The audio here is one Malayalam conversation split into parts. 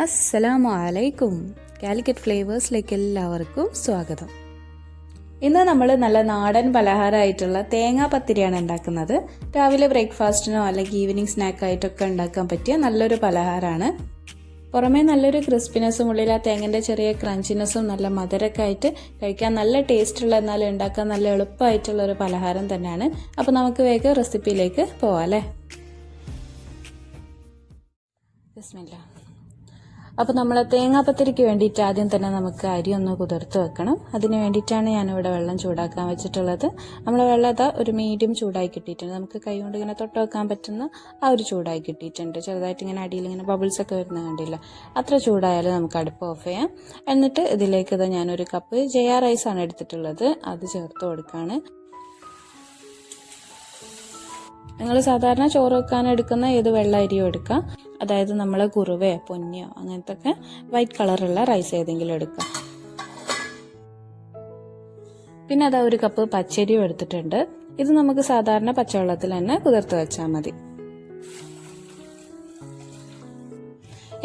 അസ്സലാമു അലൈക്കും. കാലിക്കറ്റ് ഫ്ലേവേഴ്സിലേക്ക് എല്ലാവർക്കും സ്വാഗതം. ഇന്ന് നമ്മൾ നല്ല നാടൻ പലഹാരമായിട്ടുള്ള തേങ്ങാ പത്തിരിയാണ് ഉണ്ടാക്കുന്നത്. രാവിലെ ബ്രേക്ക്ഫാസ്റ്റിനോ അല്ലെങ്കിൽ ഈവനിങ് സ്നാക്കായിട്ടൊക്കെ ഉണ്ടാക്കാൻ പറ്റിയ നല്ലൊരു പലഹാരമാണ്. പുറമേ നല്ലൊരു ക്രിസ്പിനെസ്സും ഉള്ളിൽ ആ തേങ്ങൻ്റെ ചെറിയ ക്രഞ്ചിനെസ്സും നല്ല മധുരമൊക്കെ ആയിട്ട് കഴിക്കാൻ നല്ല ടേസ്റ്റുള്ള എന്നാൽ ഉണ്ടാക്കാൻ നല്ല എളുപ്പമായിട്ടുള്ള ഒരു പലഹാരം തന്നെയാണ്. അപ്പോൾ നമുക്ക് വേഗം റെസിപ്പിയിലേക്ക് പോവാം അല്ലേ. ബിസ്മില്ലാ. അപ്പോൾ നമ്മൾ തേങ്ങാപ്പത്തിരിക്ക് വേണ്ടിയിട്ട് ആദ്യം തന്നെ നമുക്ക് അരി ഒന്ന് കുതിർത്ത് വെക്കണം. അതിന് വേണ്ടിയിട്ടാണ് ഞാനിവിടെ വെള്ളം ചൂടാക്കാൻ വെച്ചിട്ടുള്ളത്. നമ്മൾ വെള്ളം ഒരു മീഡിയം ചൂടായി കിട്ടിയിട്ടുണ്ട്. നമുക്ക് കൈ കൊണ്ട് ഇങ്ങനെ തൊട്ട് വെക്കാൻ പറ്റുന്ന ആ ഒരു ചൂടായി കിട്ടിയിട്ടുണ്ട്. ചെറുതായിട്ട് ഇങ്ങനെ അടിയിൽ ഇങ്ങനെ ബബിൾസ് ഒക്കെ വരുന്നത് കണ്ടില്ല, അത്ര ചൂടായാലും നമുക്ക് അടുപ്പ് ഓഫ് ചെയ്യാം. എന്നിട്ട് ഇതിലേക്ക് ഞാനൊരു കപ്പ് ജയ റൈസാണ് എടുത്തിട്ടുള്ളത്, അത് ചേർത്ത് കൊടുക്കുകയാണ്. നിങ്ങൾ സാധാരണ ചോറ് വെക്കാൻ എടുക്കുന്ന ഏത് വെള്ള അരിയോ എടുക്കാം. അതായത് നമ്മൾ കുറുവയോ പൊന്നിയോ അങ്ങനത്തെ ഒക്കെ വൈറ്റ് കളറുള്ള റൈസ് ഏതെങ്കിലും എടുക്കാം. പിന്നെ അതാ ഒരു കപ്പ് പച്ചരിയും എടുത്തിട്ടുണ്ട്. ഇത് നമുക്ക് സാധാരണ പച്ചവെള്ളത്തിൽ തന്നെ കുതിർത്ത് വെച്ചാൽ മതി.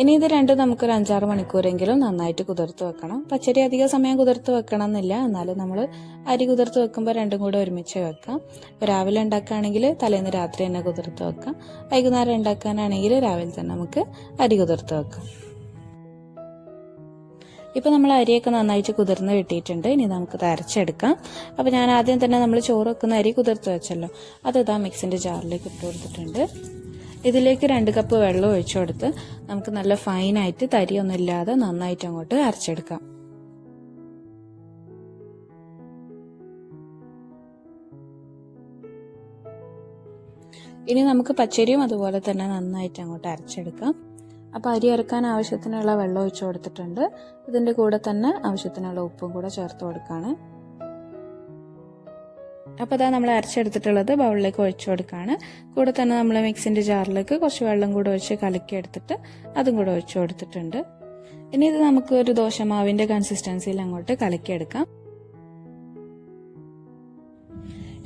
ഇനി ഇത് രണ്ടും നമുക്കൊരു 5-6 മണിക്കൂറെങ്കിലും നന്നായിട്ട് കുതിർത്ത് വെക്കണം. പച്ചരി അധിക സമയം കുതിർത്ത് വെക്കണം എന്നില്ല, എന്നാലും നമ്മൾ അരി കുതിർത്ത് വെക്കുമ്പോൾ രണ്ടും കൂടെ ഒരുമിച്ച് വെക്കാം. ഇപ്പോൾ രാവിലെ ഉണ്ടാക്കുകയാണെങ്കിൽ തലേന്ന് രാത്രി തന്നെ കുതിർത്ത് വെക്കാം. വൈകുന്നേരം ഉണ്ടാക്കാനാണെങ്കിൽ രാവിലെ തന്നെ നമുക്ക് അരി കുതിർത്ത് വെക്കാം. ഇപ്പോൾ നമ്മൾ അരിയൊക്കെ നന്നായിട്ട് കുതിർന്ന് കിട്ടിയിട്ടുണ്ട്. ഇനി നമുക്ക് അരച്ചെടുക്കാം. അപ്പോൾ ഞാൻ ആദ്യം തന്നെ നമ്മൾ ചോറ് വെക്കുന്ന അരി കുതിർത്ത് വെച്ചല്ലോ, അത് മിക്സിൻ്റെ ജാറിലേക്ക് ഇട്ട് കൊടുത്തിട്ടുണ്ട്. ഇതിലേക്ക് 2 കപ്പ് വെള്ളം ഒഴിച്ചു കൊടുത്ത് നമുക്ക് നല്ല ഫൈനായിട്ട് തരിയൊന്നും ഇല്ലാതെ നന്നായിട്ട് അങ്ങോട്ട് അരച്ചെടുക്കാം. ഇനി നമുക്ക് പച്ചരിയും അതുപോലെ തന്നെ നന്നായിട്ട് അങ്ങോട്ട് അരച്ചെടുക്കാം. അപ്പോൾ അരി അരക്കാൻ ആവശ്യത്തിനുള്ള വെള്ളം ഒഴിച്ചു കൊടുത്തിട്ടുണ്ട്. ഇതിൻ്റെ കൂടെ തന്നെ ആവശ്യത്തിനുള്ള ഉപ്പും കൂടെ ചേർത്ത് കൊടുക്കുകയാണ്. അപ്പോൾ അതാ നമ്മൾ അരച്ചെടുത്തിട്ടുള്ളത് ബൗളിലേക്ക് ഒഴിച്ചു കൊടുക്കുകയാണ്. കൂടെ തന്നെ നമ്മൾ മിക്സിൻ്റെ ജാറിലേക്ക് കുറച്ച് വെള്ളം കൂടെ ഒഴിച്ച് കലക്കി എടുത്തിട്ട് അതും കൂടെ ഒഴിച്ചു കൊടുത്തിട്ടുണ്ട്. ഇനി ഇത് നമുക്ക് ഒരു ദോശമാവിൻ്റെ കൺസിസ്റ്റൻസിയിൽ അങ്ങോട്ട് കലക്കിയെടുക്കാം.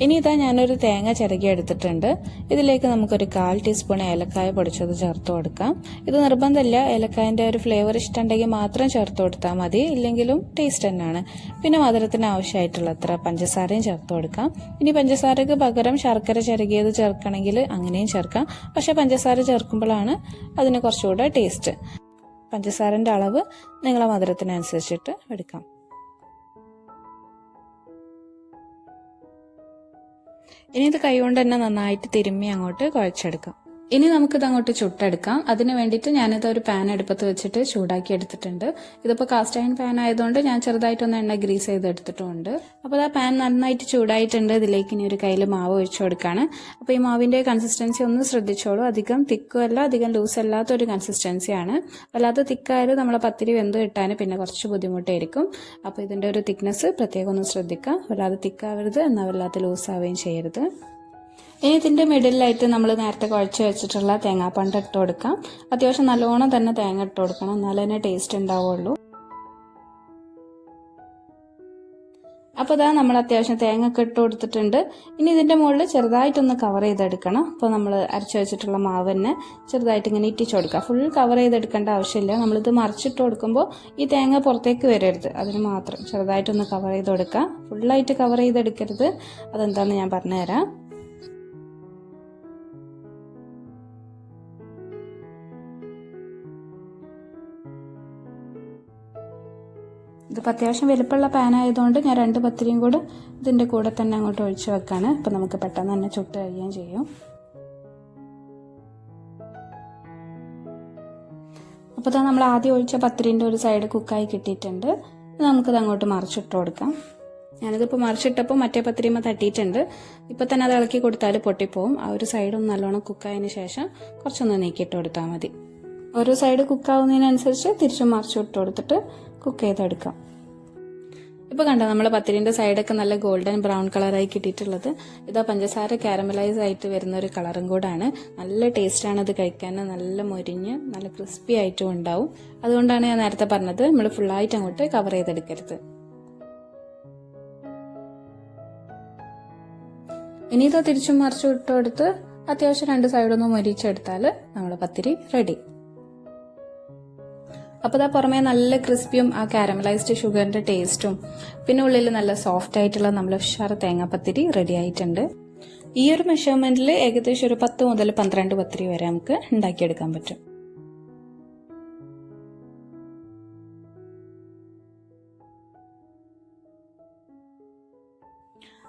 ഇനി ഇതാ ഞാനൊരു തേങ്ങ ചിരകി എടുത്തിട്ടുണ്ട്. ഇതിലേക്ക് നമുക്കൊരു 1/4 ടീസ്പൂൺ ഏലക്കായ പൊടിച്ചത് ചേർത്ത് കൊടുക്കാം. ഇത് നിർബന്ധമില്ല, ഏലക്കായൻ്റെ ഒരു ഫ്ലേവർ ഇഷ്ടമുണ്ടെങ്കിൽ മാത്രം ചേർത്ത് കൊടുത്താൽ മതി, ഇല്ലെങ്കിലും ടേസ്റ്റ് തന്നെയാണ്. പിന്നെ മധുരത്തിന് ആവശ്യമായിട്ടുള്ള അത്ര പഞ്ചസാരയും ചേർത്ത് കൊടുക്കാം. ഇനി പഞ്ചസാരക്ക് പകരം ശർക്കര ചിരകിയത് ചേർക്കണമെങ്കിൽ അങ്ങനെയും ചേർക്കാം. പക്ഷെ പഞ്ചസാര ചേർക്കുമ്പോഴാണ് അതിന് കുറച്ചുകൂടെ ടേസ്റ്റ്. പഞ്ചസാരൻ്റെ അളവ് നിങ്ങളെ മധുരത്തിനനുസരിച്ചിട്ട് എടുക്കാം. ഇനി ഇത് കൈകൊണ്ട് തന്നെ നന്നായിട്ട് തിരുമ്മി അങ്ങോട്ട് കുഴച്ചെടുക്കാം. ഇനി നമുക്കിത് അങ്ങോട്ട് ചുട്ടെടുക്കാം. അതിന് വേണ്ടിയിട്ട് ഞാനിത് ഒരു പാൻ അടുപ്പത്ത് വെച്ചിട്ട് ചൂടാക്കി എടുത്തിട്ടുണ്ട്. ഇതിപ്പോൾ കാസ്റ്റ് അയൺ പാൻ ആയതുകൊണ്ട് ഞാൻ ചെറുതായിട്ടൊന്ന് എണ്ണ ഗ്രീസ് ചെയ്തെടുത്തിട്ടുണ്ട്. അപ്പോൾ ആ പാൻ നന്നായിട്ട് ചൂടായിട്ടുണ്ട്. ഇതിലേക്ക് ഇനി ഒരു കയ്യിൽ മാവ് ഒഴിച്ചു കൊടുക്കുകയാണ്. അപ്പോൾ ഈ മാവിൻ്റെ കൺസിസ്റ്റൻസി ഒന്ന് ശ്രദ്ധിച്ചോളൂ. അധികം തിക്കും അല്ല അധികം ലൂസ് അല്ലാത്തൊരു കൺസിസ്റ്റൻസിയാണ്. വല്ലാത്ത തിക്കായാലും നമ്മളെ പത്തിരി വെന്ത് കിട്ടാൻ പിന്നെ കുറച്ച് ബുദ്ധിമുട്ടായിരിക്കും. അപ്പോൾ ഇതിൻ്റെ ഒരു തിക്നെസ് പ്രത്യേകം ഒന്ന് ശ്രദ്ധിക്കാം. വല്ലാതെ തിക്കാവരുത്, എന്നാൽ വല്ലാത്ത ലൂസ് ആവുകയും ചെയ്യരുത്. ഇനി ഇതിൻ്റെ മിഡിലായിട്ട് നമ്മൾ നേരത്തെ കുഴച്ച് വെച്ചിട്ടുള്ള തേങ്ങാപ്പണ്ട് ഇട്ട് കൊടുക്കാം. അത്യാവശ്യം നല്ലോണം തന്നെ തേങ്ങ ഇട്ട് കൊടുക്കണം, എന്നാലേ തന്നെ ടേസ്റ്റ് ഉണ്ടാവുള്ളൂ. അപ്പോൾ ഇതാ നമ്മൾ അത്യാവശ്യം തേങ്ങ ഒക്കെ ഇട്ട് കൊടുത്തിട്ടുണ്ട്. ഇനി ഇതിൻ്റെ മുകളിൽ ചെറുതായിട്ടൊന്ന് കവർ ചെയ്തെടുക്കണം. അപ്പോൾ നമ്മൾ അരച്ച് വെച്ചിട്ടുള്ള മാവ് തന്നെ ചെറുതായിട്ട് ഇങ്ങനെ ഇറ്റിച്ച് കൊടുക്കുക. ഫുൾ കവർ ചെയ്തെടുക്കേണ്ട ആവശ്യമില്ല. നമ്മളിത് മറിച്ചിട്ട് കൊടുക്കുമ്പോൾ ഈ തേങ്ങ പുറത്തേക്ക് വരരുത്, അതിന് മാത്രം ചെറുതായിട്ടൊന്ന് കവർ ചെയ്ത് കൊടുക്കുക. ഫുള്ളായിട്ട് കവർ ചെയ്തെടുക്കരുത്. അതെന്താണെന്ന് ഞാൻ പറഞ്ഞുതരാം. ഇതിപ്പോൾ അത്യാവശ്യം വലുപ്പമുള്ള പാൻ ആയതുകൊണ്ട് ഞാൻ 2 പത്തിരിയും കൂടെ ഇതിൻ്റെ കൂടെ തന്നെ അങ്ങോട്ട് ഒഴിച്ച് വെക്കാണ്. അപ്പോൾ നമുക്ക് പെട്ടെന്ന് തന്നെ ചുട്ട് കഴിയുകയും ചെയ്യും. അപ്പോൾ ഇതാ നമ്മൾ ആദ്യം ഒഴിച്ച പത്തിരിൻ്റെ ഒരു സൈഡ് കുക്കായി കിട്ടിയിട്ടുണ്ട്. നമുക്കിത് അങ്ങോട്ട് മറിച്ചിട്ട് കൊടുക്കാം. ഞാനിതിപ്പോൾ മറിച്ചിട്ടപ്പോൾ മറ്റേ പത്തിരിമ തട്ടിയിട്ടുണ്ട്. ഇപ്പോൾ തന്നെ അത് ഇളക്കി കൊടുത്താൽ പൊട്ടിപ്പോവും. ആ ഒരു സൈഡൊന്ന് നല്ലോണം കുക്കായതിന് ശേഷം കുറച്ചൊന്ന് നീക്കിയിട്ട് കൊടുത്താൽ മതി. ഓരോ സൈഡ് കുക്കാവുന്നതിനനുസരിച്ച് തിരിച്ചും മറിച്ചിട്ട് കൊടുത്തിട്ട് കുക്ക് ചെയ്തെടുക്കാം. ഇപ്പോൾ കണ്ടോ നമ്മൾ പത്തിരിൻ്റെ സൈഡൊക്കെ നല്ല ഗോൾഡൻ ബ്രൗൺ കളറായി കിട്ടിയിട്ടുള്ളത്. ഇതാ പഞ്ചസാര കാരമലൈസ് ആയിട്ട് വരുന്ന ഒരു കളറും കൂടാണ്. നല്ല ടേസ്റ്റാണ് ഇത് കഴിക്കാൻ, നല്ല മൊരിഞ്ഞ് നല്ല ക്രിസ്പി ആയിട്ടും ഉണ്ടാവും. അതുകൊണ്ടാണ് ഞാൻ നേരത്തെ പറഞ്ഞത് നമ്മൾ ഫുള്ളായിട്ട് അങ്ങോട്ട് കവർ ചെയ്തെടുക്കരുത്. ഇനി ഇത് തിരിച്ചും മറിച്ചും ഇട്ട് കൊടുത്ത് അത്യാവശ്യം 2 സൈഡൊന്ന് മൊരിച്ചെടുത്താൽ നമ്മളെ പത്തിരി റെഡി. അപ്പോൾ ഇതാ പുറമേ നല്ല ക്രിസ്പിയും ആ കാരമലൈസ്ഡ് ഷുഗറിന്റെ ടേസ്റ്റും പിന്നെ ഉള്ളിൽ നല്ല സോഫ്റ്റ് ആയിട്ടുള്ള നമ്മൾ ഉഷാർ തേങ്ങാപ്പത്തിരി റെഡി ആയിട്ടുണ്ട്. ഈ ഒരു മെഷർമെന്റിൽ ഏകദേശം ഒരു 10 മുതൽ 12 പത്തിരി വരെ നമുക്ക് ഉണ്ടാക്കിയെടുക്കാൻ പറ്റും.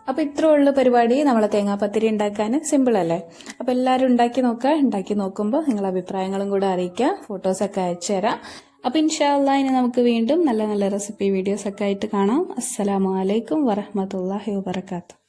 അപ്പോൾ ഇത്ര ഉള്ള പരിപാടി നമ്മളെ തേങ്ങാപ്പത്തിരി ഉണ്ടാക്കാൻ സിമ്പിൾ അല്ലേ. അപ്പോൾ എല്ലാവരും ഉണ്ടാക്കി നോക്കുക. ഉണ്ടാക്കി നോക്കുമ്പോൾ നിങ്ങളുടെ അഭിപ്രായങ്ങളും കൂടെ അറിയിക്കുക. ഫോട്ടോസൊക്കെ അയച്ചു തരാം. അപ്പോൾ ഇൻഷാ അല്ലാഹ് ഇനി നമുക്ക് വീണ്ടും നല്ല നല്ല റെസിപ്പി വീഡിയോസ് ഒക്കെ ആയിട്ട് കാണാം. അസ്സലാമു അലൈക്കും വറഹ്മത്തുള്ളാഹി വബറകാതുഹു.